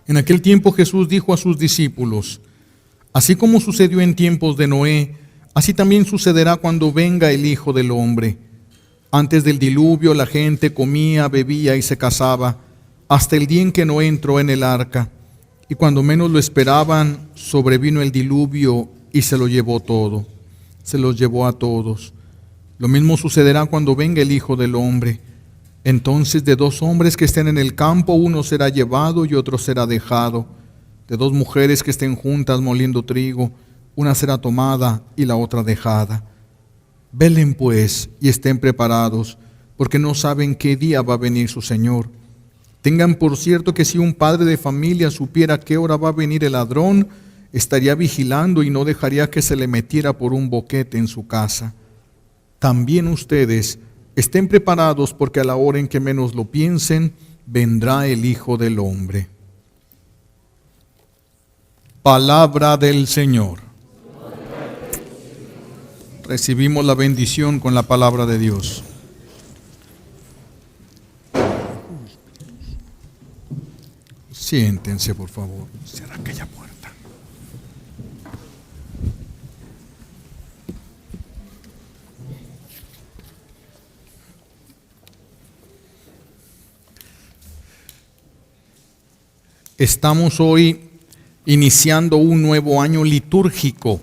En aquel tiempo Jesús dijo a sus discípulos: así como sucedió en tiempos de Noé, así también sucederá cuando venga el Hijo del Hombre. Antes del diluvio la gente comía, bebía y se casaba, hasta el día en que Noé entró en el arca. Y cuando menos lo esperaban, sobrevino el diluvio y se lo llevó todo. Se los llevó a todos. Lo mismo sucederá cuando venga el Hijo del Hombre. Entonces de 2 hombres que estén en el campo, uno será llevado y otro será dejado. De 2 mujeres que estén juntas moliendo trigo, una será tomada y la otra dejada. Velen pues y estén preparados, porque no saben qué día va a venir su Señor. Tengan por cierto que si un padre de familia supiera a qué hora va a venir el ladrón, estaría vigilando y no dejaría que se le metiera por un boquete en su casa. También ustedes estén preparados, porque a la hora en que menos lo piensen, vendrá el Hijo del Hombre. Palabra del Señor. Recibimos la bendición con la palabra de Dios. Siéntense, por favor. Cierra aquella puerta. Estamos hoy iniciando un nuevo año litúrgico.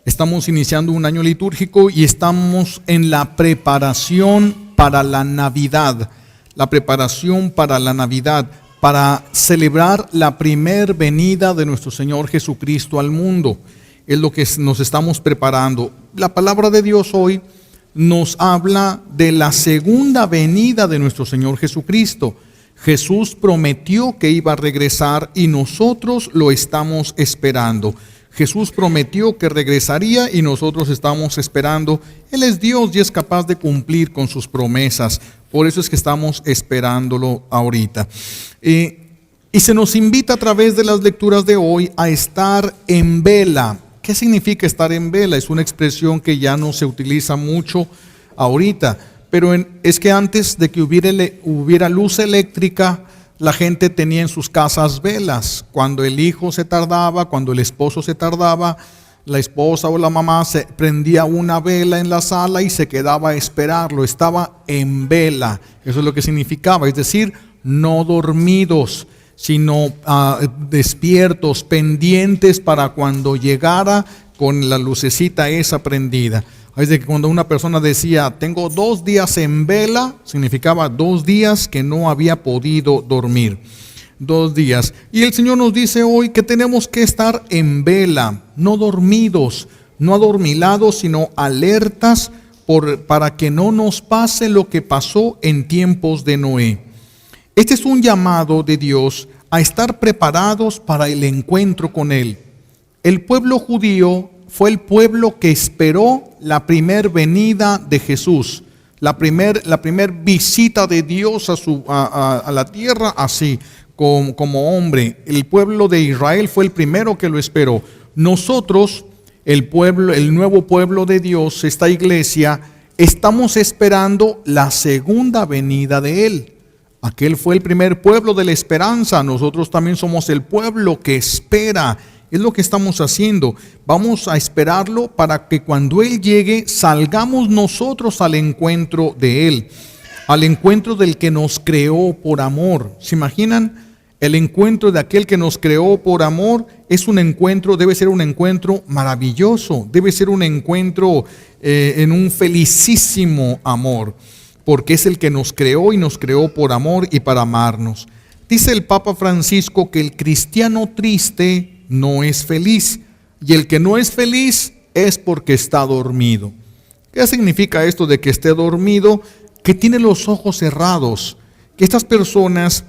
Estamos iniciando un año litúrgico y estamos en la preparación para la Navidad. La preparación para la Navidad, para celebrar la primer venida de nuestro Señor Jesucristo al mundo. Es lo que nos estamos preparando. La palabra de Dios hoy nos habla de la segunda venida de nuestro Señor Jesucristo. Jesús prometió que iba a regresar y nosotros lo estamos esperando. Jesús prometió que regresaría y nosotros estamos esperando. Él es Dios y es capaz de cumplir con sus promesas. Por eso es que estamos esperándolo ahorita. Y se nos invita a través de las lecturas de hoy a estar en vela. ¿Qué significa estar en vela? Es una expresión que ya no se utiliza mucho ahorita. Pero es que antes de que hubiera luz eléctrica, la gente tenía en sus casas velas. Cuando el hijo se tardaba, cuando el esposo se tardaba, la esposa o la mamá se prendía una vela en la sala y se quedaba a esperarlo. Estaba en vela. Eso es lo que significaba. Es decir, no dormidos, sino despiertos, pendientes para cuando llegara con la lucecita esa prendida. Es de que cuando una persona decía, tengo 2 días en vela, significaba 2 días que no había podido dormir. 2 días. Y el Señor nos dice hoy que tenemos que estar en vela, no dormidos, no adormilados, sino alertas para que no nos pase lo que pasó en tiempos de Noé. Este es un llamado de Dios a estar preparados para el encuentro con Él. El pueblo judío fue el pueblo que esperó la primer venida de Jesús, la primer visita de Dios a la tierra así, como hombre. El pueblo de Israel fue el primero que lo esperó. Nosotros, el nuevo pueblo de Dios, esta iglesia, estamos esperando la segunda venida de Él. Aquel fue el primer pueblo de la esperanza. Nosotros también somos el pueblo que espera. Es lo que estamos haciendo. Vamos a esperarlo para que cuando Él llegue salgamos nosotros al encuentro de Él, al encuentro del que nos creó por amor. ¿Se imaginan? El encuentro de aquel que nos creó por amor debe ser un encuentro maravilloso, debe ser un encuentro en un felicísimo amor, porque es el que nos creó y nos creó por amor y para amarnos. Dice el Papa Francisco que el cristiano triste no es feliz, y el que no es feliz es porque está dormido. ¿Qué significa esto de que esté dormido? Que tiene los ojos cerrados, que estas personas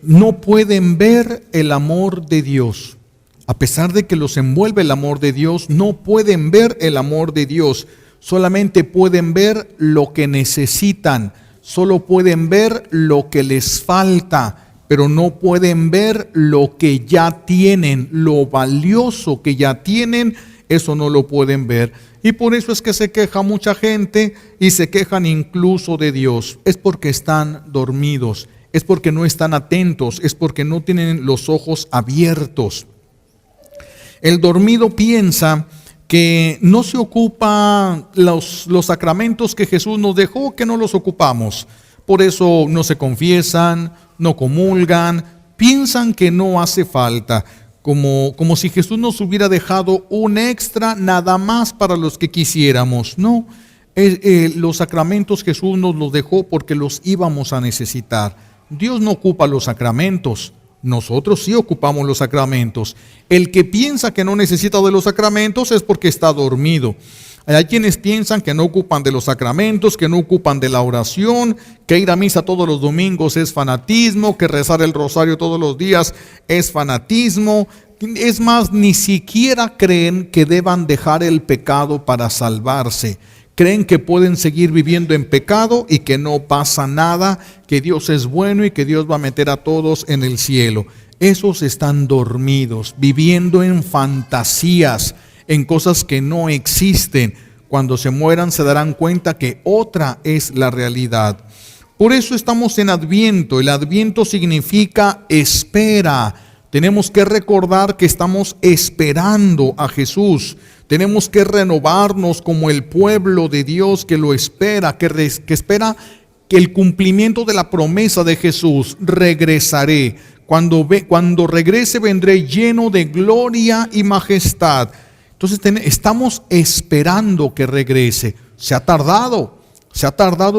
no pueden ver el amor de Dios. A pesar de que los envuelve el amor de Dios, no pueden ver el amor de Dios. Solamente pueden ver lo que necesitan, solo pueden ver lo que les falta, pero no pueden ver lo que ya tienen, lo valioso que ya tienen, eso no lo pueden ver. Y por eso es que se queja mucha gente y se quejan incluso de Dios. Es porque están dormidos. es porque no están atentos, es porque no tienen los ojos abiertos. El dormido piensa que no se ocupa los sacramentos que Jesús nos dejó, que no los ocupamos. Por eso no se confiesan, no comulgan, piensan que no hace falta, como si Jesús nos hubiera dejado un extra nada más para los que quisiéramos. No, los sacramentos Jesús nos los dejó porque los íbamos a necesitar. Dios no ocupa los sacramentos. Nosotros sí ocupamos los sacramentos. El que piensa que no necesita de los sacramentos es porque está dormido. Hay quienes piensan que no ocupan de los sacramentos, que no ocupan de la oración, que ir a misa todos los domingos es fanatismo, que rezar el rosario todos los días es fanatismo. Es más, ni siquiera creen que deban dejar el pecado para salvarse. Creen que pueden seguir viviendo en pecado y que no pasa nada, que Dios es bueno y que Dios va a meter a todos en el cielo. Esos están dormidos, viviendo en fantasías, en cosas que no existen. Cuando se mueran se darán cuenta que otra es la realidad. Por eso estamos en Adviento. El Adviento significa espera. Tenemos que recordar que estamos esperando a Jesús. Tenemos que renovarnos como el pueblo de Dios que lo espera, que espera que el cumplimiento de la promesa de Jesús: regresaré. Cuando regrese vendré lleno de gloria y majestad. Entonces estamos esperando que regrese. Se ha tardado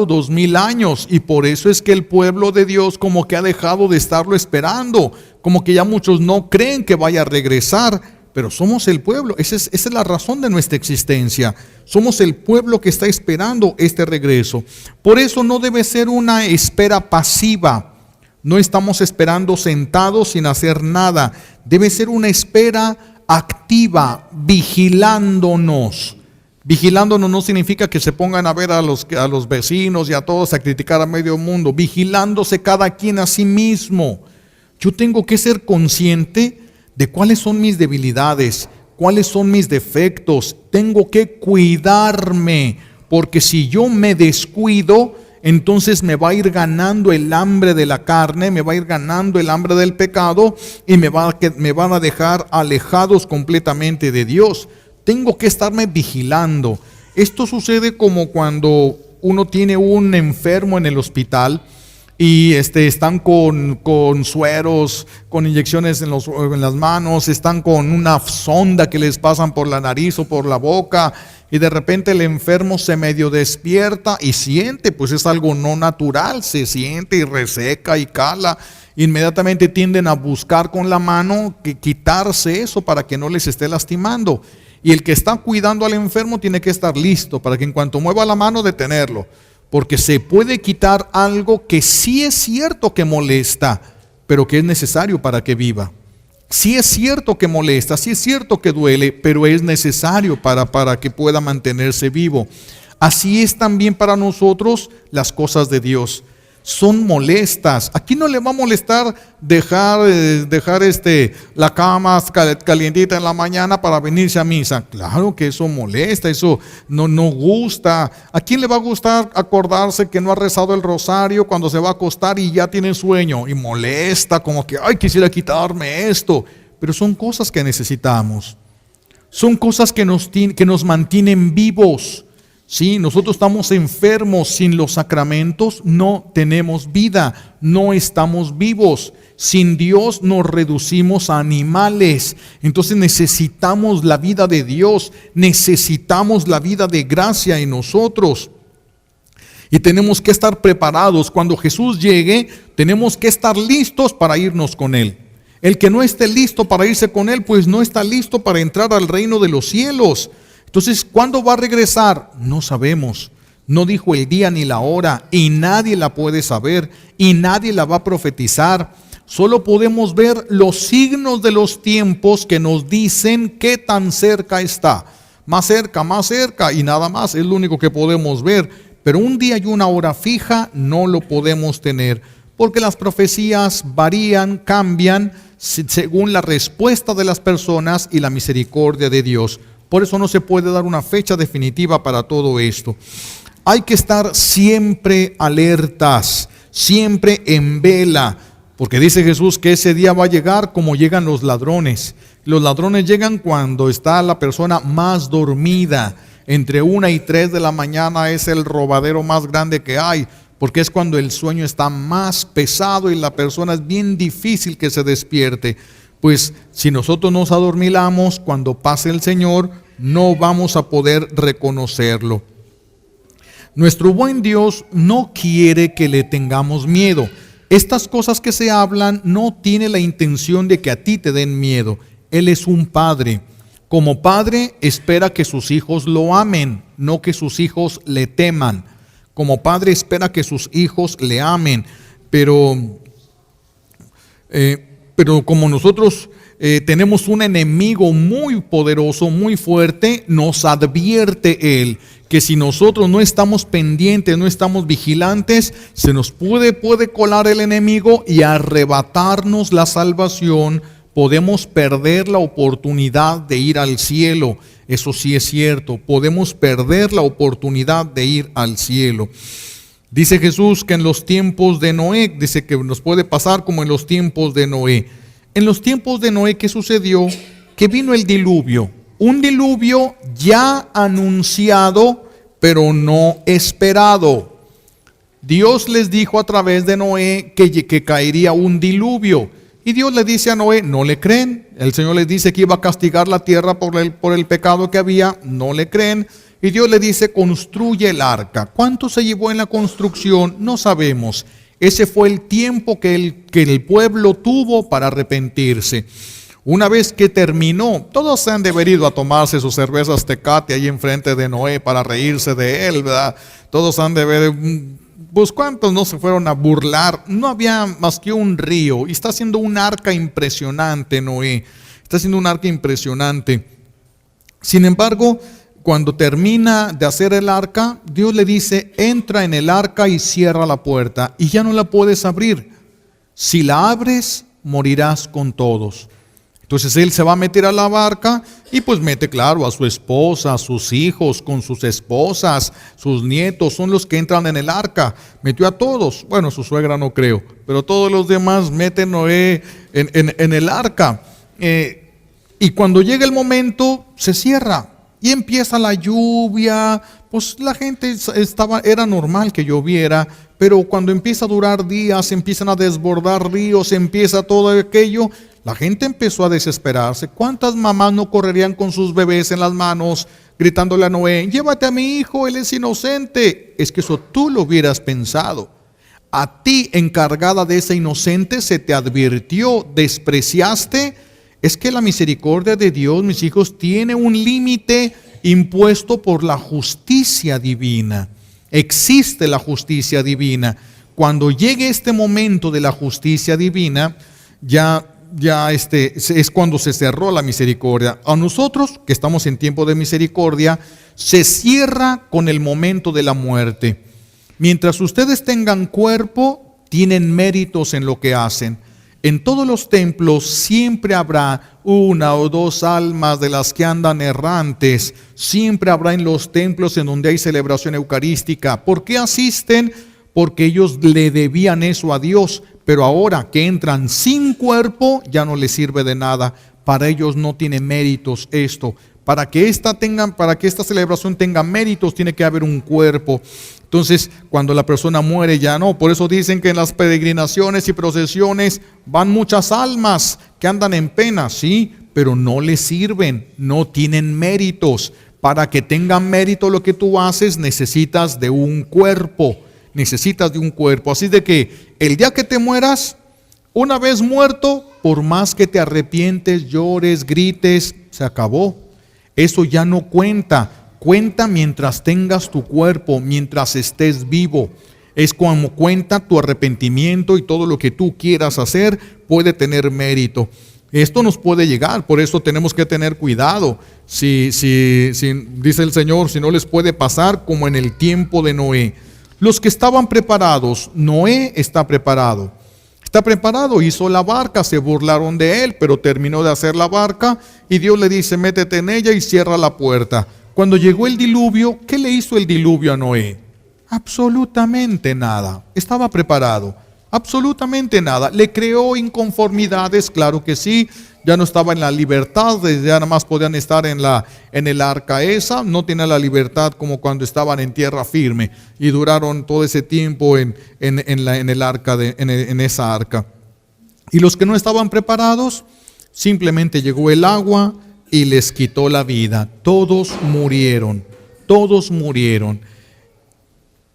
2000 años y por eso es que el pueblo de Dios como que ha dejado de estarlo esperando, como que ya muchos no creen que vaya a regresar, pero somos el pueblo. Esa es la razón de nuestra existencia. Somos el pueblo que está esperando este regreso. Por eso no debe ser una espera pasiva. No estamos esperando sentados sin hacer nada. Debe ser una espera activa, vigilándonos. Vigilándonos no significa que se pongan a ver a los vecinos y a todos, a criticar a medio mundo. Vigilándose cada quien a sí mismo. Yo tengo que ser consciente de cuáles son mis debilidades, cuáles son mis defectos. Tengo que cuidarme, porque si yo me descuido, entonces me va a ir ganando el hambre de la carne, me va a ir ganando el hambre del pecado y me van a dejar alejados completamente de Dios. Tengo que estarme vigilando. Esto sucede como cuando uno tiene un enfermo en el hospital y están con sueros, con inyecciones en las manos, están con una sonda que les pasan por la nariz o por la boca, y de repente el enfermo se medio despierta y siente, pues es algo no natural, se siente y reseca y cala. Inmediatamente tienden a buscar con la mano que quitarse eso para que no les esté lastimando. Y el que está cuidando al enfermo tiene que estar listo para que en cuanto mueva la mano detenerlo, porque se puede quitar algo que sí es cierto que molesta, pero que es necesario para que viva. Sí es cierto que molesta, sí es cierto que duele, pero es necesario para que pueda mantenerse vivo. Así es también para nosotros las cosas de Dios. Son molestas. Aquí no le va a molestar dejar la cama calientita en la mañana para venirse a misa. Claro que eso molesta, eso no gusta. ¿A quién le va a gustar acordarse que no ha rezado el rosario cuando se va a acostar y ya tiene sueño? Y molesta, como que, ay, quisiera quitarme esto. Pero son cosas que necesitamos. Son cosas que nos mantienen vivos. Sí, nosotros estamos enfermos. Sin los sacramentos no tenemos vida, no estamos vivos. Sin Dios nos reducimos a animales. Entonces necesitamos la vida de Dios, necesitamos la vida de gracia en nosotros. Y tenemos que estar preparados. Cuando Jesús llegue, tenemos que estar listos para irnos con Él. El que no esté listo para irse con Él, pues no está listo para entrar al reino de los cielos. Entonces, ¿cuándo va a regresar? No sabemos. No dijo el día ni la hora, y nadie la puede saber, y nadie la va a profetizar. Solo podemos ver los signos de los tiempos que nos dicen qué tan cerca está. Más cerca, y nada más, es lo único que podemos ver. Pero un día y una hora fija no lo podemos tener, porque las profecías varían, cambian, según la respuesta de las personas y la misericordia de Dios. Por eso no se puede dar una fecha definitiva para todo esto. Hay que estar siempre alertas, siempre en vela, porque dice Jesús que ese día va a llegar como llegan los ladrones. Los ladrones llegan cuando está la persona más dormida. Entre 1 y 3 de la mañana es el robadero más grande que hay, porque es cuando el sueño está más pesado y la persona es bien difícil que se despierte. Pues si nosotros nos adormilamos, cuando pase el Señor, no vamos a poder reconocerlo. Nuestro buen Dios no quiere que le tengamos miedo. Estas cosas que se hablan no tiene la intención de que a ti te den miedo. Él es un padre. Como padre espera que sus hijos lo amen, no que sus hijos le teman. Como padre espera que sus hijos le amen, pero como nosotros tenemos un enemigo muy poderoso, muy fuerte, nos advierte Él que si nosotros no estamos pendientes, no estamos vigilantes, se nos puede colar el enemigo y arrebatarnos la salvación. Podemos perder la oportunidad de ir al cielo. Eso sí es cierto, podemos perder la oportunidad de ir al cielo. Dice Jesús que en los tiempos de Noé, dice que nos puede pasar como en los tiempos de Noé. En los tiempos de Noé, ¿qué sucedió? Que vino el diluvio. Un diluvio ya anunciado, pero no esperado. Dios les dijo a través de Noé que caería un diluvio. Y Dios le dice a Noé, no le creen. El Señor les dice que iba a castigar la tierra por el pecado que había, no le creen. Y Dios le dice, construye el arca. ¿Cuánto se llevó en la construcción? No sabemos. Ese fue el tiempo que el pueblo tuvo para arrepentirse. Una vez que terminó, todos se han debido a tomarse sus cervezas Tecate ahí enfrente de Noé para reírse de él, ¿verdad? Todos han de ver, pues cuántos no se fueron a burlar. No había más que un río y está haciendo un arca impresionante Noé. Está haciendo un arca impresionante. Sin embargo, cuando termina de hacer el arca, Dios le dice, entra en el arca y cierra la puerta y ya no la puedes abrir. Si la abres, morirás con todos. Entonces él se va a meter a la barca y pues mete, claro, a su esposa, a sus hijos, con sus esposas, sus nietos, son los que entran en el arca. Metió a todos, bueno, su suegra no creo, pero todos los demás meten Noé en el arca. Y cuando llega el momento, se cierra y empieza la lluvia. Pues la gente era normal que lloviera, pero cuando empieza a durar días, empiezan a desbordar ríos, empieza todo aquello. La gente empezó a desesperarse. ¿Cuántas mamás no correrían con sus bebés en las manos gritándole a Noé, llévate a mi hijo, él es inocente? Es que eso tú lo hubieras pensado. A ti, encargada de ese inocente, se te advirtió, despreciaste. Es que la misericordia de Dios, mis hijos, tiene un límite impuesto por la justicia divina. Existe la justicia divina. Cuando llegue este momento de la justicia divina, ya es cuando se cerró la misericordia. A nosotros, que estamos en tiempo de misericordia, se cierra con el momento de la muerte. Mientras ustedes tengan cuerpo, tienen méritos en lo que hacen. En todos los templos siempre habrá 1 o 2 almas de las que andan errantes. Siempre habrá en los templos en donde hay celebración eucarística. ¿Por qué asisten? Porque ellos le debían eso a Dios. Pero ahora que entran sin cuerpo, ya no les sirve de nada. Para ellos no tiene méritos esto. Para que esta celebración tenga méritos, tiene que haber un cuerpo. Entonces, cuando la persona muere, ya no. Por eso dicen que en las peregrinaciones y procesiones van muchas almas que andan en pena, sí, pero no les sirven, no tienen méritos. Para que tengan mérito lo que tú haces, necesitas de un cuerpo. Necesitas de un cuerpo. Así de que el día que te mueras, una vez muerto, por más que te arrepientes, llores, grites, se acabó. Eso ya no cuenta. Cuenta mientras tengas tu cuerpo, mientras estés vivo. Es como cuenta tu arrepentimiento y todo lo que tú quieras hacer puede tener mérito. Esto nos puede llegar, por eso tenemos que tener cuidado. Si dice el Señor, si no les puede pasar como en el tiempo de Noé. Los que estaban preparados, Noé está preparado. Está preparado, hizo la barca, se burlaron de él, pero terminó de hacer la barca y Dios le dice, métete en ella y cierra la puerta. Cuando llegó el diluvio, ¿qué le hizo el diluvio a Noé? Absolutamente nada. Estaba preparado. Absolutamente nada. ¿Le creó inconformidades? Claro que sí. Ya no estaba en la libertad, ya nada más podían estar en el arca esa. No tenía la libertad como cuando estaban en tierra firme y duraron todo ese tiempo en el arca, en esa arca. Y los que no estaban preparados, simplemente llegó el agua y les quitó la vida. Todos murieron. Todos murieron.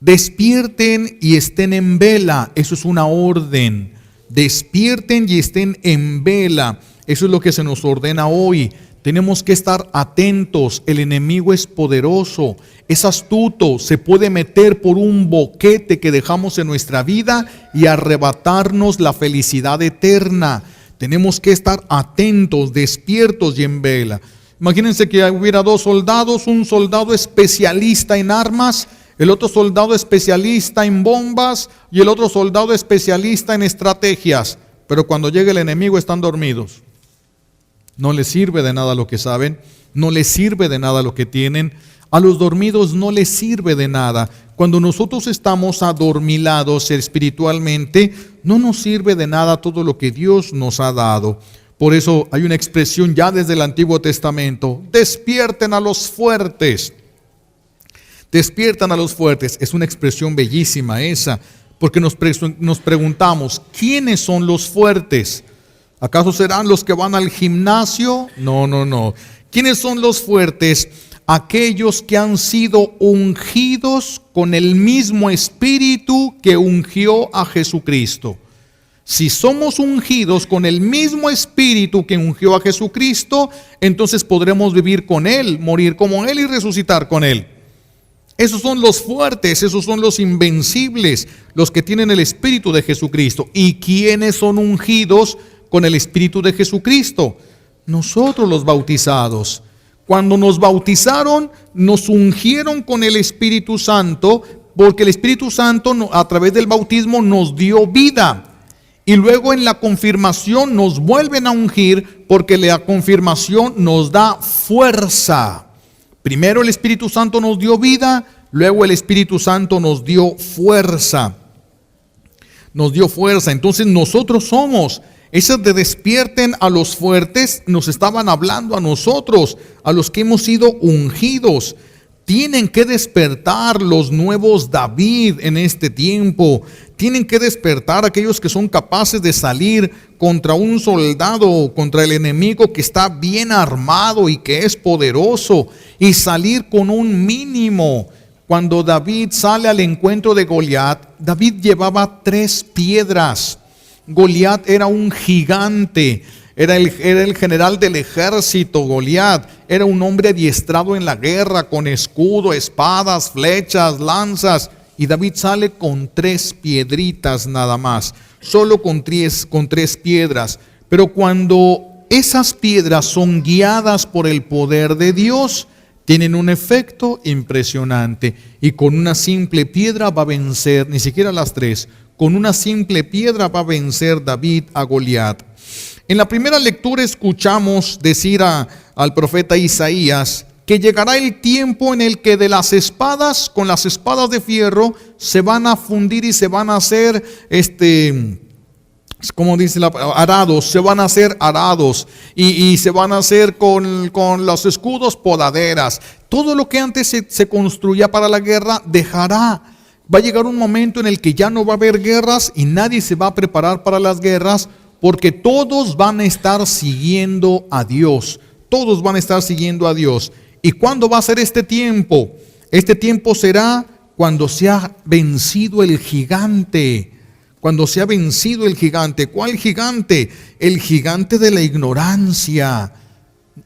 Despierten y estén en vela. Eso es una orden. Despierten y estén en vela. Eso es lo que se nos ordena hoy. Tenemos que estar atentos. El enemigo es poderoso, es astuto, se puede meter por un boquete que dejamos en nuestra vida y arrebatarnos la felicidad eterna. Tenemos que estar atentos, despiertos y en vela. Imagínense que hubiera dos soldados, un soldado especialista en armas, el otro soldado especialista en bombas y el otro soldado especialista en estrategias. Pero cuando llega el enemigo están dormidos. No les sirve de nada lo que saben, no les sirve de nada lo que tienen. A los dormidos no les sirve de nada. Cuando nosotros estamos adormilados espiritualmente, no nos sirve de nada todo lo que Dios nos ha dado. Por eso hay una expresión ya desde el Antiguo Testamento: despierten a los fuertes. Despiertan a los fuertes. Es una expresión bellísima esa, porque nos preguntamos, ¿quiénes son los fuertes? ¿Acaso serán los que van al gimnasio? No. ¿Quiénes son los fuertes? Aquellos que han sido ungidos con el mismo espíritu que ungió a Jesucristo. Si somos ungidos con el mismo espíritu que ungió a Jesucristo, entonces podremos vivir con Él, morir como Él y resucitar con Él. Esos son los fuertes, esos son los invencibles, los que tienen el espíritu de Jesucristo. ¿Y quiénes son ungidos con el espíritu de Jesucristo? Nosotros, los bautizados. Cuando nos bautizaron, nos ungieron con el Espíritu Santo, porque el Espíritu Santo a través del bautismo nos dio vida. Y luego en la confirmación nos vuelven a ungir, porque la confirmación nos da fuerza. Primero el Espíritu Santo nos dio vida, luego el Espíritu Santo nos dio fuerza. Nos dio fuerza. Entonces nosotros somos esos de despierten a los fuertes. Nos estaban hablando a nosotros, a los que hemos sido ungidos. Tienen que despertar los nuevos David en este tiempo. Tienen que despertar aquellos que son capaces de salir contra un soldado, contra el enemigo que está bien armado y que es poderoso, y salir con un mínimo. Cuando David sale al encuentro de Goliat, David llevaba 3 piedras. Goliat era un gigante, era el general del ejército. Goliat era un hombre adiestrado en la guerra, con escudo, espadas, flechas, lanzas. Y David sale con 3 piedritas nada más, solo con 3 piedras. Pero cuando esas piedras son guiadas por el poder de Dios, tienen un efecto impresionante. Y con una simple piedra va a vencer, ni siquiera las 3, con una simple piedra va a vencer David a Goliat. En la primera lectura escuchamos decir al profeta Isaías que llegará el tiempo en el que de las espadas, con las espadas de fierro, se van a fundir y se van a hacer, como dice arados, se van a hacer arados y se van a hacer con los escudos podaderas. Todo lo que antes se construía para la guerra dejará. Va a llegar un momento en el que ya no va a haber guerras y nadie se va a preparar para las guerras, porque todos van a estar siguiendo a Dios. Todos van a estar siguiendo a Dios. ¿Y cuándo va a ser este tiempo? Este tiempo será cuando se ha vencido el gigante. Cuando se ha vencido el gigante. ¿Cuál gigante? El gigante de la ignorancia.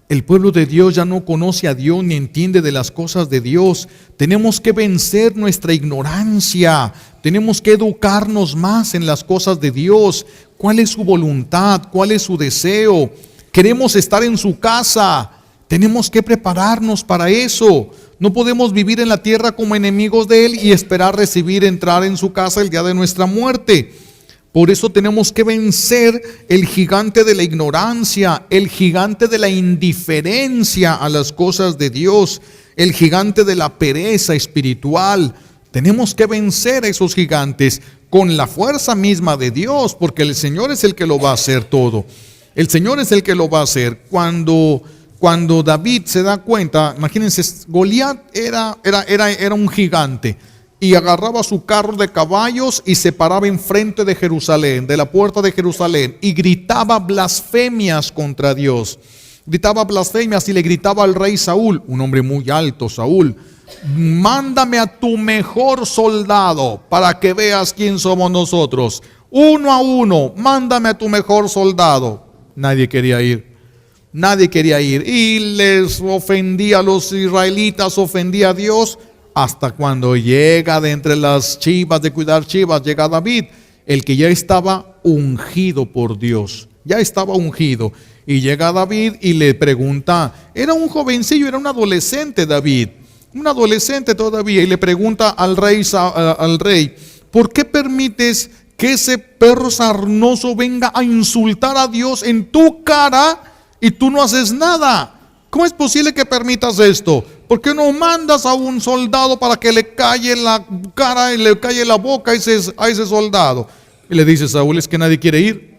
El pueblo de Dios ya no conoce a Dios ni entiende de las cosas de Dios. Tenemos que vencer nuestra ignorancia. Tenemos que educarnos más en las cosas de Dios. ¿Cuál es su voluntad? ¿Cuál es su deseo? Queremos estar en su casa. Tenemos que prepararnos para eso. No podemos vivir en la tierra como enemigos de Él y esperar entrar en su casa el día de nuestra muerte. Por eso tenemos que vencer el gigante de la ignorancia, el gigante de la indiferencia a las cosas de Dios, el gigante de la pereza espiritual. Tenemos que vencer a esos gigantes con la fuerza misma de Dios, porque el Señor es el que lo va a hacer todo. El Señor es el que lo va a hacer. Cuando David se da cuenta, imagínense, Goliat era un gigante y agarraba su carro de caballos y se paraba enfrente de Jerusalén, de la puerta de Jerusalén, y gritaba blasfemias contra Dios. Gritaba blasfemias y le gritaba al rey Saúl, un hombre muy alto, Saúl: mándame a tu mejor soldado para que veas quién somos nosotros. Uno a uno, mándame a tu mejor soldado. Nadie quería ir. Nadie quería ir. Y les ofendía a los israelitas, ofendía a Dios. Hasta cuando llega de entre las chivas, de cuidar chivas, llega David, el que ya estaba ungido por Dios. Ya estaba ungido. Y llega David y le pregunta, era un jovencillo, era un adolescente David. Un adolescente todavía, y le pregunta al rey, ¿por qué permites que ese perro sarnoso venga a insultar a Dios en tu cara y tú no haces nada? ¿Cómo es posible que permitas esto? ¿Por qué no mandas a un soldado para que le calle la cara y le calle la boca a ese soldado? Y le dice Saúl, es que nadie quiere ir,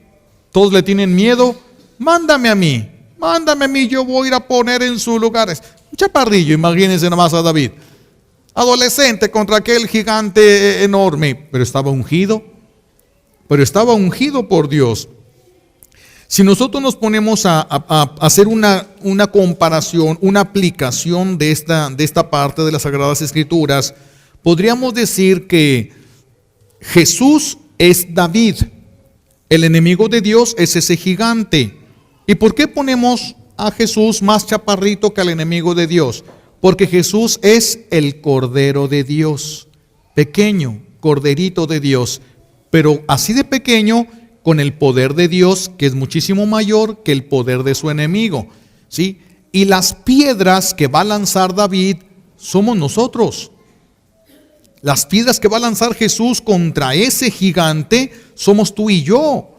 todos le tienen miedo. Mándame a mí, yo voy a ir a poner en su lugar. Un chaparrillo, imagínense nomás a David, adolescente contra aquel gigante enorme, pero estaba ungido por Dios. Si nosotros nos ponemos a hacer una comparación, una aplicación de esta parte de las Sagradas Escrituras, podríamos decir que Jesús es David, el enemigo de Dios es ese gigante. ¿Y por qué ponemos a Jesús más chaparrito que al enemigo de Dios? Porque Jesús es el Cordero de Dios, pequeño, corderito de Dios, pero así de pequeño, con el poder de Dios, que es muchísimo mayor que el poder de su enemigo, ¿sí? Y las piedras que va a lanzar David somos nosotros. Las piedras que va a lanzar Jesús contra ese gigante somos tú y yo.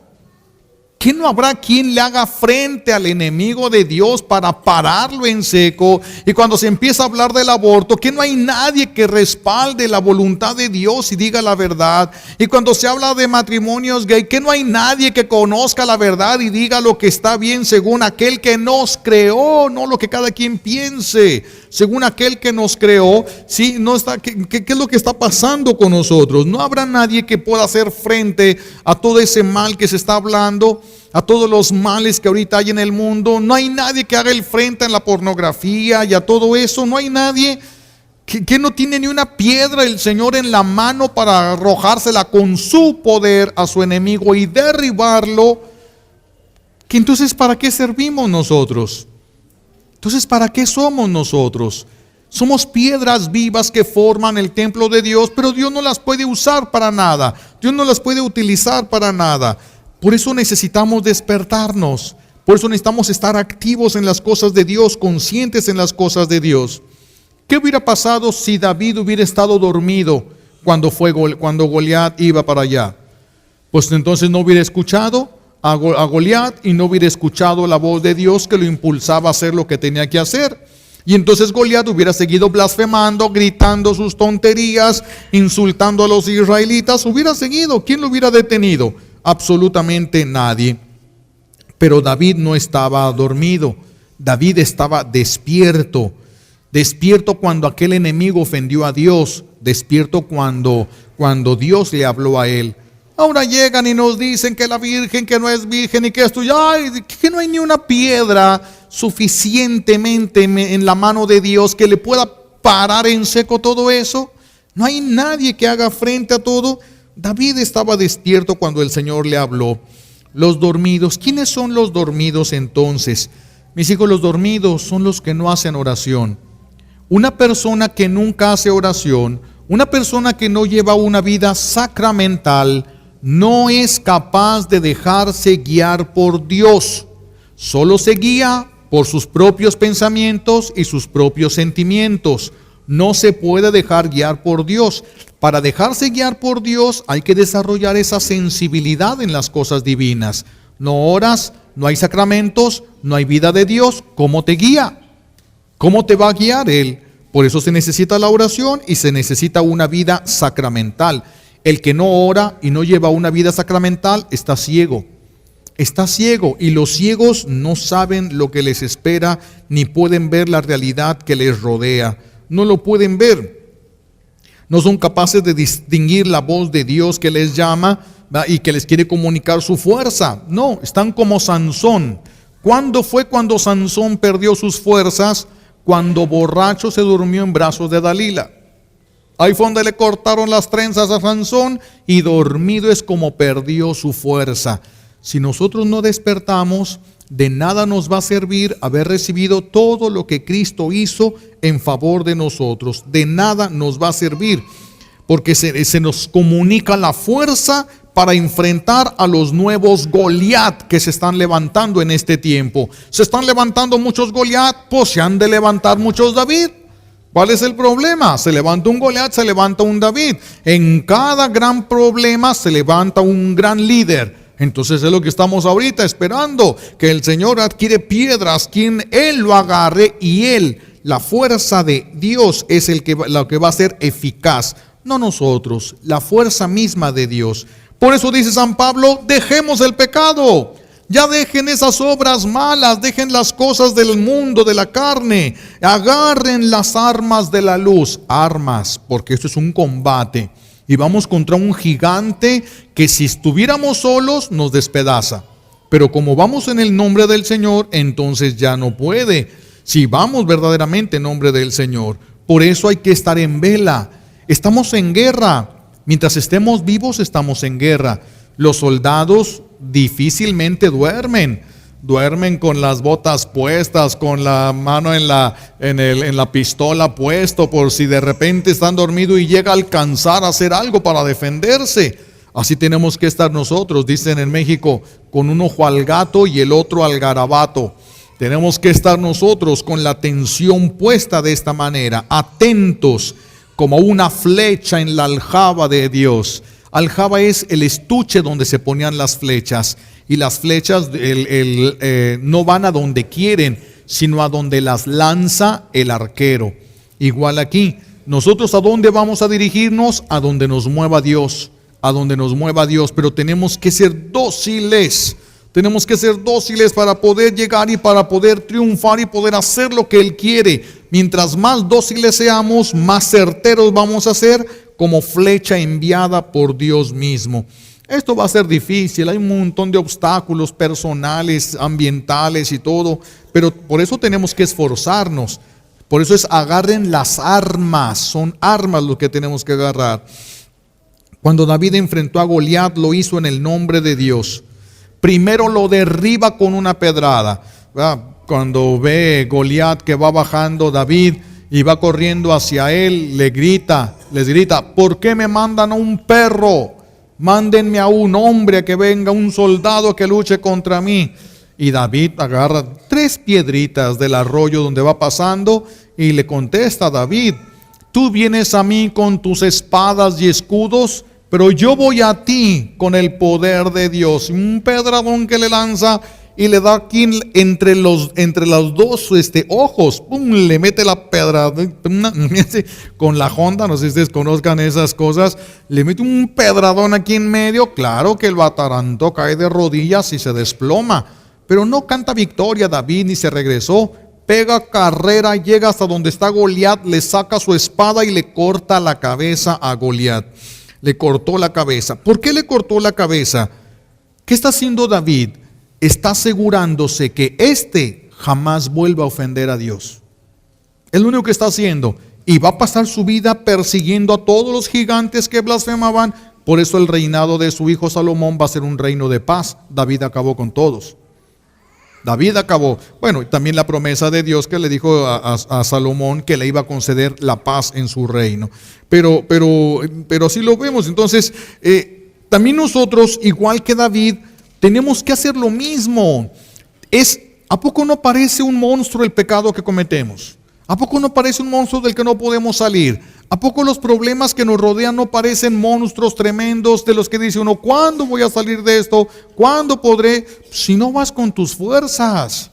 ¿Que no habrá quien le haga frente al enemigo de Dios para pararlo en seco? Y cuando se empieza a hablar del aborto, que no hay nadie que respalde la voluntad de Dios y diga la verdad. Y cuando se habla de matrimonios gay, que no hay nadie que conozca la verdad y diga lo que está bien según aquel que nos creó, no lo que cada quien piense, según aquel que nos creó. ¿Sí? No está, ¿qué es lo que está pasando con nosotros? No habrá nadie que pueda hacer frente a todo ese mal que se está hablando, a todos los males que ahorita hay en el mundo. No hay nadie que haga el frente en la pornografía y a todo eso. No hay nadie que no tiene ni una piedra el Señor en la mano para arrojársela con su poder a su enemigo y derribarlo. Que entonces, ¿para qué servimos nosotros? Entonces, ¿para qué somos nosotros? Somos piedras vivas que forman el templo de Dios, pero Dios no las puede usar para nada. Dios no las puede utilizar para nada. Por eso necesitamos despertarnos. Por eso necesitamos estar activos en las cosas de Dios, conscientes en las cosas de Dios. ¿Qué hubiera pasado si David hubiera estado dormido cuando Goliat iba para allá? Pues entonces no hubiera escuchado a Goliat y no hubiera escuchado la voz de Dios que lo impulsaba a hacer lo que tenía que hacer. Y entonces Goliat hubiera seguido blasfemando, gritando sus tonterías, insultando a los israelitas. Hubiera seguido. ¿Quién lo hubiera detenido? Absolutamente nadie. Pero David no estaba dormido. David estaba despierto. Despierto cuando aquel enemigo ofendió a Dios. Despierto cuando Dios le habló a él. Ahora llegan y nos dicen que la virgen, que no es virgen y que esto, que no hay ni una piedra suficientemente en la mano de Dios que le pueda parar en seco todo eso. No hay nadie que haga frente a todo. David estaba despierto cuando el Señor le habló. Los dormidos, ¿quiénes son los dormidos entonces? Mis hijos, los dormidos son los que no hacen oración. Una persona que nunca hace oración, una persona que no lleva una vida sacramental, no es capaz de dejarse guiar por Dios. Solo se guía por sus propios pensamientos y sus propios sentimientos. No se puede dejar guiar por Dios. Para dejarse guiar por Dios hay que desarrollar esa sensibilidad en las cosas divinas. No oras, no hay sacramentos, no hay vida de Dios. ¿Cómo te guía? ¿Cómo te va a guiar Él? Por eso se necesita la oración y se necesita una vida sacramental. El que no ora y no lleva una vida sacramental está ciego. Está ciego, y los ciegos no saben lo que les espera ni pueden ver la realidad que les rodea. No lo pueden ver. No son capaces de distinguir la voz de Dios que les llama, ¿verdad?, y que les quiere comunicar su fuerza. No, están como Sansón. ¿Cuándo fue cuando Sansón perdió sus fuerzas? Cuando borracho se durmió en brazos de Dalila. Ahí fue donde le cortaron las trenzas a Sansón, y dormido es como perdió su fuerza. Si nosotros no despertamos, de nada nos va a servir haber recibido todo lo que Cristo hizo en favor de nosotros. De nada nos va a servir, porque se nos comunica la fuerza para enfrentar a los nuevos Goliat que se están levantando en este tiempo. Se están levantando muchos Goliat, pues se han de levantar muchos David. ¿Cuál es el problema? Se levanta un Goliat, se levanta un David. En cada gran problema se levanta un gran líder. Entonces es lo que estamos ahorita esperando, que el Señor adquiere piedras, quien Él lo agarre, y Él, la fuerza de Dios es lo que va a ser eficaz, no nosotros, la fuerza misma de Dios. Por eso dice San Pablo, dejemos el pecado, ya dejen esas obras malas, dejen las cosas del mundo, de la carne, agarren las armas de la luz, armas, porque esto es un combate. Y vamos contra un gigante que si estuviéramos solos nos despedaza. Pero como vamos en el nombre del Señor, entonces ya no puede. Si vamos verdaderamente en nombre del Señor. Por eso hay que estar en vela. Estamos en guerra. Mientras estemos vivos estamos en guerra. Los soldados difícilmente duermen. Duermen con las botas puestas, con la mano en la pistola puesto, por si de repente están dormidos y llega a alcanzar a hacer algo para defenderse. Así tenemos que estar nosotros, dicen en México, con un ojo al gato y el otro al garabato. Tenemos que estar nosotros con la atención puesta de esta manera, atentos como una flecha en la aljaba de Dios. Aljaba es el estuche donde se ponían las flechas. Y las flechas no van a donde quieren, sino a donde las lanza el arquero. Igual aquí, nosotros ¿a dónde vamos a dirigirnos? A donde nos mueva Dios, a donde nos mueva Dios. Pero tenemos que ser dóciles. Tenemos que ser dóciles para poder llegar y para poder triunfar y poder hacer lo que Él quiere. Mientras más dóciles seamos, más certeros vamos a ser, como flecha enviada por Dios mismo. Esto va a ser difícil, hay un montón de obstáculos personales, ambientales y todo, pero por eso tenemos que esforzarnos. Por eso es agarren las armas, son armas lo que tenemos que agarrar. Cuando David enfrentó a Goliat, lo hizo en el nombre de Dios. Primero lo derriba con una pedrada. Cuando ve Goliat que va bajando David y va corriendo hacia él, les grita, ¿por qué me mandan a un perro? Mándenme a un hombre, a que venga un soldado que luche contra mí. Y David agarra 3 piedritas del arroyo donde va pasando y le contesta a David, tú vienes a mí con tus espadas y escudos, pero yo voy a ti con el poder de Dios. Un pedradón que le lanza y le da aquí entre los dos ojos, ¡pum!, le mete la pedra con la Honda, no sé si ustedes conozcan esas cosas, le mete un pedradón aquí en medio. Claro que el bataranto cae de rodillas y se desploma, pero no canta victoria David ni se regresó. Pega carrera, llega hasta donde está Goliat, le saca su espada y le corta la cabeza a Goliat. Le cortó la cabeza. ¿Por qué le cortó la cabeza? ¿Qué está haciendo David? Está asegurándose que jamás vuelva a ofender a Dios. Es lo único que está haciendo. Y va a pasar su vida persiguiendo a todos los gigantes que blasfemaban. Por eso el reinado de su hijo Salomón va a ser un reino de paz. David acabó con todos. David acabó. Bueno, y también la promesa de Dios que le dijo a Salomón que le iba a conceder la paz en su reino. Pero así lo vemos. Entonces, también nosotros, igual que David, tenemos que hacer lo mismo. ¿A poco no parece un monstruo el pecado que cometemos? ¿A poco no parece un monstruo del que no podemos salir? ¿A poco los problemas que nos rodean no parecen monstruos tremendos de los que dice uno, ¿cuándo voy a salir de esto? ¿Cuándo podré? Si no vas con tus fuerzas.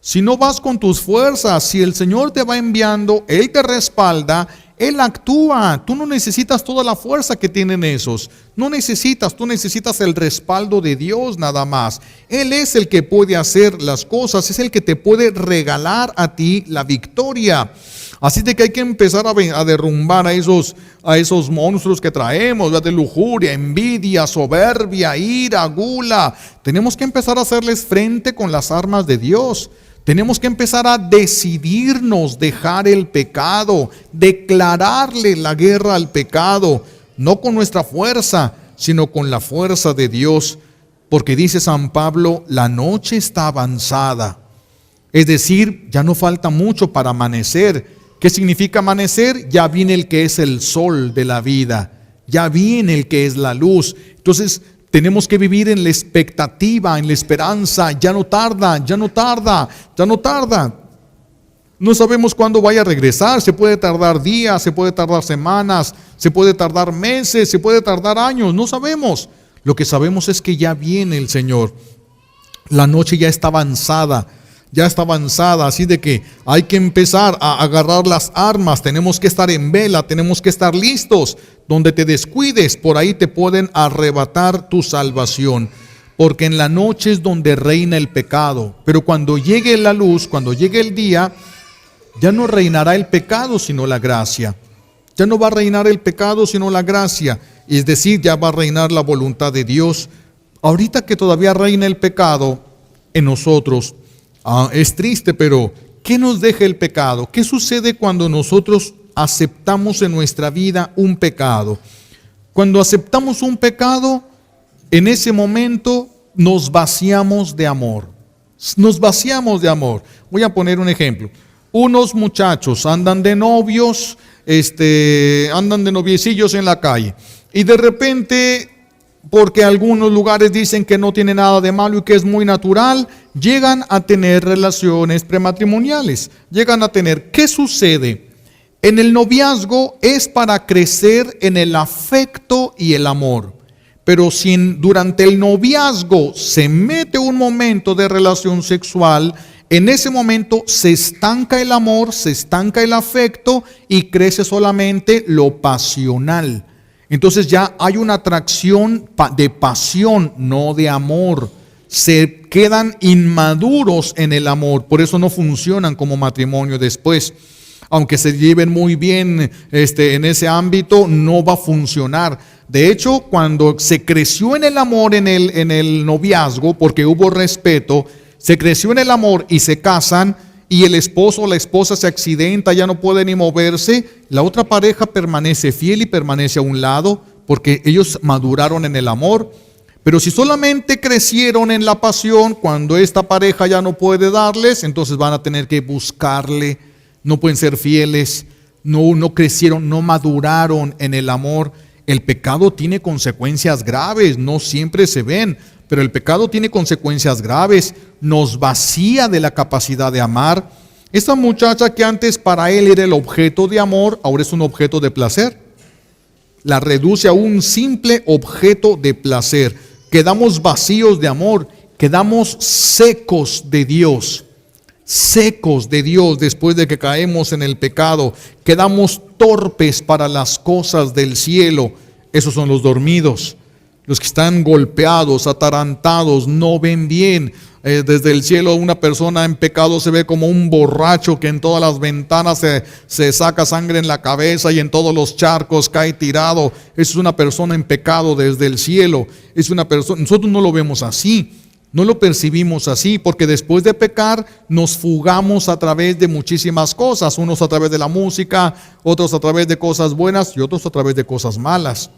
Si no vas con tus fuerzas, si el Señor te va enviando, Él te respalda, Él actúa. Tú no necesitas toda la fuerza que tienen esos. No necesitas, tú necesitas el respaldo de Dios nada más. Él es el que puede hacer las cosas, es el que te puede regalar a ti la victoria. Así de que hay que empezar a derrumbar a esos monstruos que traemos, ¿verdad? De lujuria, envidia, soberbia, ira, gula. Tenemos que empezar a hacerles frente con las armas de Dios. Tenemos que empezar a decidirnos dejar el pecado, declararle la guerra al pecado, no con nuestra fuerza, sino con la fuerza de Dios. Porque dice San Pablo, la noche está avanzada. Es decir, ya no falta mucho para amanecer. ¿Qué significa amanecer? Ya viene el que es el sol de la vida, ya viene el que es la luz. Entonces tenemos que vivir en la expectativa, en la esperanza. Ya no tarda, ya no tarda, ya no tarda. No sabemos cuándo vaya a regresar. Se puede tardar días, se puede tardar semanas, se puede tardar meses, se puede tardar años, no sabemos. Lo que sabemos es que ya viene el Señor. La noche ya está avanzada. Ya está avanzada, así de que hay que empezar a agarrar las armas. Tenemos que estar en vela, tenemos que estar listos. Donde te descuides, por ahí te pueden arrebatar tu salvación. Porque en la noche es donde reina el pecado. Pero cuando llegue la luz, cuando llegue el día, ya no reinará el pecado sino la gracia. Ya no va a reinar el pecado sino la gracia. Es decir, ya va a reinar la voluntad de Dios. Ahorita que todavía reina el pecado en nosotros, es triste, pero ¿qué nos deja el pecado? ¿Qué sucede cuando nosotros aceptamos en nuestra vida un pecado? Cuando aceptamos un pecado, en ese momento nos vaciamos de amor. Nos vaciamos de amor. Voy a poner un ejemplo. Unos muchachos andan de novios, andan de noviecillos en la calle, y de repente, porque algunos lugares dicen que no tiene nada de malo y que es muy natural, llegan a tener relaciones prematrimoniales, llegan a tener. ¿Qué sucede? En el noviazgo es para crecer en el afecto y el amor, pero si durante el noviazgo se mete un momento de relación sexual, en ese momento se estanca el amor, se estanca el afecto y crece solamente lo pasional. Entonces ya hay una atracción de pasión, no de amor. Se quedan inmaduros en el amor, por eso no funcionan como matrimonio después. Aunque se lleven muy bien en ese ámbito, no va a funcionar. De hecho, cuando se creció en el amor en el noviazgo, porque hubo respeto, se creció en el amor y se casan, y el esposo o la esposa se accidenta, ya no puede ni moverse, la otra pareja permanece fiel y permanece a un lado, porque ellos maduraron en el amor. Pero si solamente crecieron en la pasión, cuando esta pareja ya no puede darles, entonces van a tener que buscarle, no pueden ser fieles, no crecieron, no maduraron en el amor. El pecado tiene consecuencias graves, no siempre se ven, pero el pecado tiene consecuencias graves, nos vacía de la capacidad de amar. Esta muchacha que antes para él era el objeto de amor, ahora es un objeto de placer. La reduce a un simple objeto de placer. Quedamos vacíos de amor, quedamos secos de Dios. Secos de Dios después de que caemos en el pecado. Quedamos torpes para las cosas del cielo. Esos son los dormidos. Los que están golpeados, atarantados, no ven bien. Desde el cielo una persona en pecado se ve como un borracho que en todas las ventanas se saca sangre en la cabeza y en todos los charcos cae tirado. Eso es una persona en pecado desde el cielo. Es una persona, nosotros no lo vemos así, no lo percibimos así, porque después de pecar nos fugamos a través de muchísimas cosas. Unos a través de la música, otros a través de cosas buenas y otros a través de cosas malas.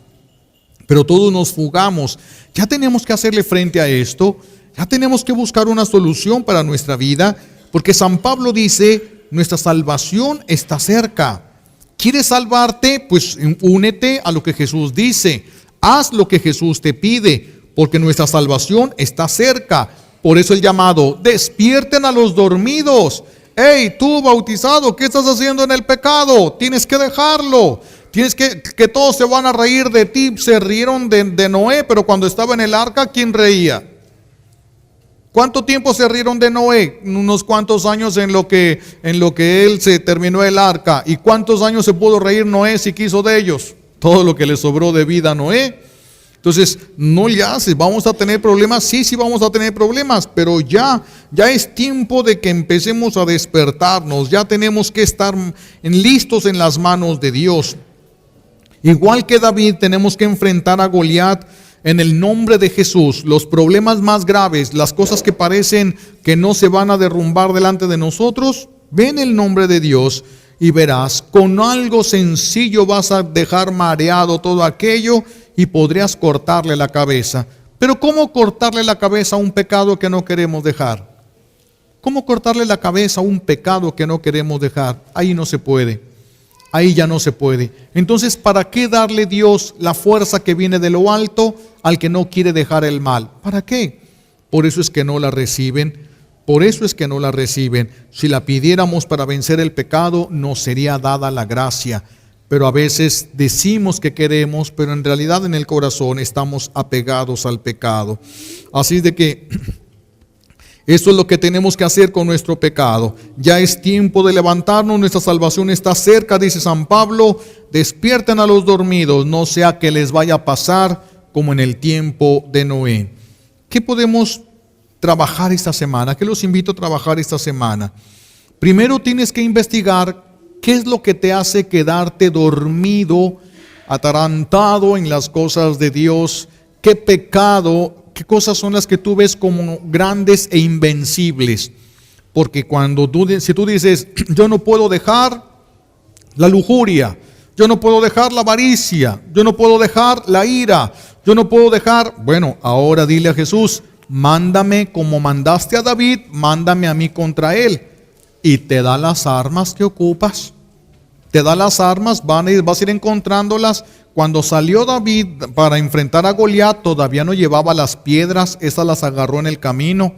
Pero todos nos fugamos. Ya tenemos que hacerle frente a esto. Ya tenemos que buscar una solución para nuestra vida, porque San Pablo dice, nuestra salvación está cerca. ¿Quieres salvarte? Pues únete a lo que Jesús dice. Haz lo que Jesús te pide, porque nuestra salvación está cerca. Por eso el llamado, despierten a los dormidos. Hey, tú bautizado, ¿qué estás haciendo en el pecado? Tienes que dejarlo. Tienes que todos se van a reír de ti. Se rieron de Noé, pero cuando estaba en el arca, ¿quién reía? ¿Cuánto tiempo se rieron de Noé? Unos cuantos años en lo que él se terminó el arca. ¿Y cuántos años se pudo reír Noé si quiso de ellos? Todo lo que le sobró de vida a Noé. Entonces, no le haces, ¿vamos a tener problemas? Sí, sí vamos a tener problemas, pero ya es tiempo de que empecemos a despertarnos, ya tenemos que estar listos en las manos de Dios. Igual que David, tenemos que enfrentar a Goliat en el nombre de Jesús. Los problemas más graves, las cosas que parecen que no se van a derrumbar delante de nosotros, ven el nombre de Dios y verás, con algo sencillo vas a dejar mareado todo aquello y podrías cortarle la cabeza. Pero ¿cómo cortarle la cabeza a un pecado que no queremos dejar? ¿Cómo cortarle la cabeza a un pecado que no queremos dejar? Ahí no se puede. Ahí ya no se puede. Entonces, ¿para qué darle Dios la fuerza que viene de lo alto al que no quiere dejar el mal? ¿Para qué? Por eso es que no la reciben. Por eso es que no la reciben. Si la pidiéramos para vencer el pecado, nos sería dada la gracia. Pero a veces decimos que queremos, pero en realidad en el corazón estamos apegados al pecado. Así de que eso es lo que tenemos que hacer con nuestro pecado. Ya es tiempo de levantarnos, nuestra salvación está cerca, dice San Pablo. Despierten a los dormidos, no sea que les vaya a pasar como en el tiempo de Noé. ¿Qué podemos trabajar esta semana? ¿Qué los invito a trabajar esta semana? Primero tienes que investigar qué es lo que te hace quedarte dormido, atarantado en las cosas de Dios. ¿Qué pecado? ¿Qué cosas son las que tú ves como grandes e invencibles? Porque si tú dices, yo no puedo dejar la lujuria, yo no puedo dejar la avaricia, yo no puedo dejar la ira, yo no puedo dejar, bueno, ahora dile a Jesús, mándame como mandaste a David, mándame a mí contra él. Y te da las armas que ocupas. Te da las armas, vas a ir encontrándolas. Cuando salió David para enfrentar a Goliat, todavía no llevaba las piedras, esas las agarró en el camino.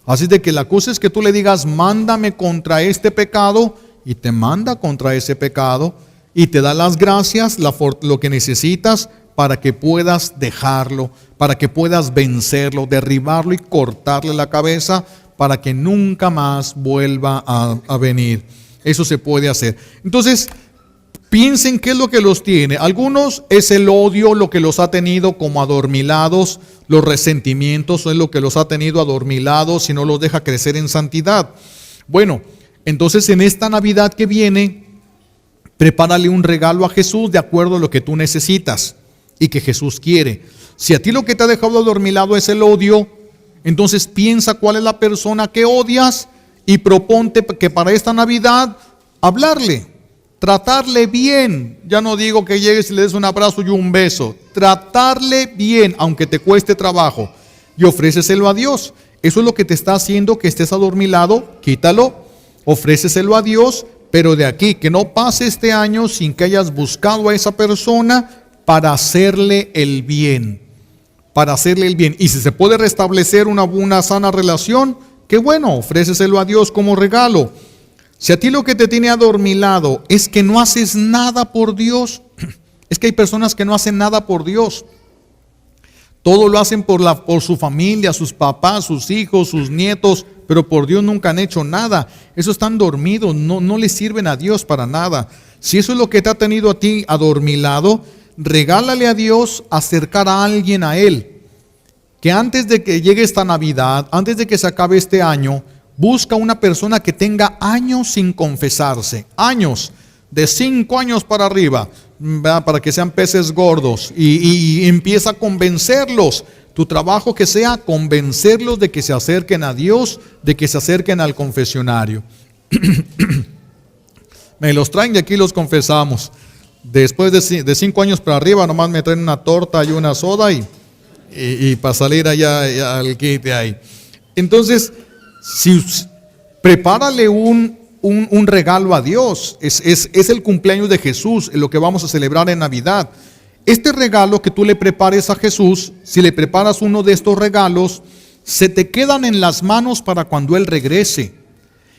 Así de que la cosa es que tú le digas, mándame contra este pecado, y te manda contra ese pecado, y te da las gracias, lo que necesitas para que puedas dejarlo, para que puedas vencerlo, derribarlo y cortarle la cabeza, para que nunca más vuelva a venir. Eso se puede hacer. Entonces, piensen qué es lo que los tiene. Algunos es el odio lo que los ha tenido como adormilados, los resentimientos es lo que los ha tenido adormilados y no los deja crecer en santidad. Bueno, entonces en esta Navidad que viene, prepárale un regalo a Jesús de acuerdo a lo que tú necesitas y que Jesús quiere. Si a ti lo que te ha dejado adormilado es el odio, entonces piensa cuál es la persona que odias y proponte que para esta Navidad hablarle, tratarle bien. Ya no digo que llegues y le des un abrazo y un beso. Tratarle bien, aunque te cueste trabajo, y ofréceselo a Dios. Eso es lo que te está haciendo que estés adormilado. Quítalo, ofréceselo a Dios, pero de aquí, que no pase este año sin que hayas buscado a esa persona para hacerle el bien. Para hacerle el bien. Y si se puede restablecer una sana relación, qué bueno, ofréceselo a Dios como regalo. Si a ti lo que te tiene adormilado es que no haces nada por Dios, es que hay personas que no hacen nada por Dios. Todo lo hacen por su familia, sus papás, sus hijos, sus nietos, pero por Dios nunca han hecho nada. Eso están dormidos, no le sirven a Dios para nada. Si eso es lo que te ha tenido a ti adormilado, regálale a Dios acercar a alguien a Él. Que antes de que llegue esta Navidad, antes de que se acabe este año, busca una persona que tenga años sin confesarse. Años, de 5 años para arriba, ¿verdad? Para que sean peces gordos. Y empieza a convencerlos. Tu trabajo que sea convencerlos de que se acerquen a Dios, de que se acerquen al confesionario. Me los traen y aquí los confesamos. Después de 5 años para arriba, nomás me traen una torta y una soda y para salir allá al quite ahí. Entonces, prepárale un regalo a Dios. Es el cumpleaños de Jesús, lo que vamos a celebrar en Navidad. Este regalo que tú le prepares a Jesús, si le preparas uno de estos regalos, se te quedan en las manos para cuando Él regrese.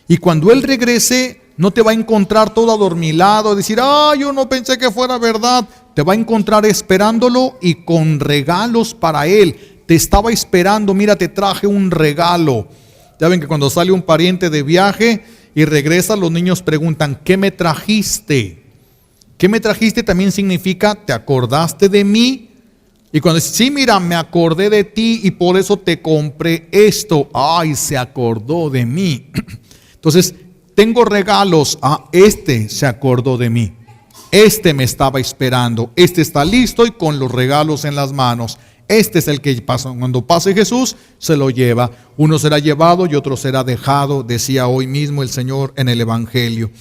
Y cuando Él regrese, no te va a encontrar todo adormilado, decir, yo no pensé que fuera verdad. Te va a encontrar esperándolo y con regalos para Él. te estaba esperando, mira, te traje un regalo. Ya ven que cuando sale un pariente de viaje y regresa, los niños preguntan, ¿qué me trajiste? ¿Qué me trajiste? También significa, ¿te acordaste de mí? Y cuando dice, sí, mira, me acordé de ti y por eso te compré esto. Ay, se acordó de mí. Entonces, tengo regalos. Este se acordó de mí. Este me estaba esperando. Este está listo y con los regalos en las manos. Este es el que pasa. Cuando pase Jesús, se lo lleva. Uno será llevado y otro será dejado, decía hoy mismo el Señor en el Evangelio.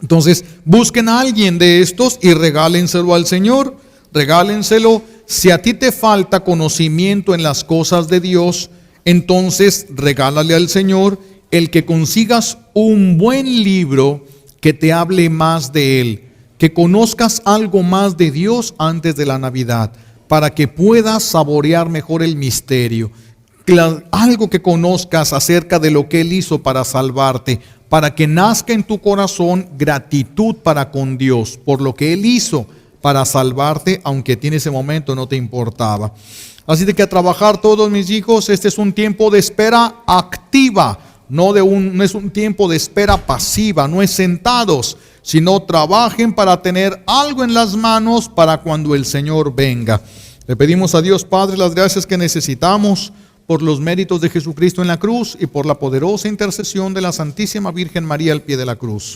Entonces, busquen a alguien de estos y regálenselo al Señor. Regálenselo. Si a ti te falta conocimiento en las cosas de Dios, entonces regálale al Señor el que consigas un buen libro que te hable más de Él, que conozcas algo más de Dios antes de la Navidad, para que puedas saborear mejor el misterio. Algo que conozcas acerca de lo que Él hizo para salvarte, para que nazca en tu corazón gratitud para con Dios por lo que Él hizo para salvarte, aunque en ese momento no te importaba. Así de que a trabajar todos mis hijos, este es un tiempo de espera activa, no es un tiempo de espera pasiva, no es sentados, sino trabajen para tener algo en las manos para cuando el Señor venga. Le pedimos a Dios Padre las gracias que necesitamos por los méritos de Jesucristo en la cruz y por la poderosa intercesión de la Santísima Virgen María al pie de la cruz.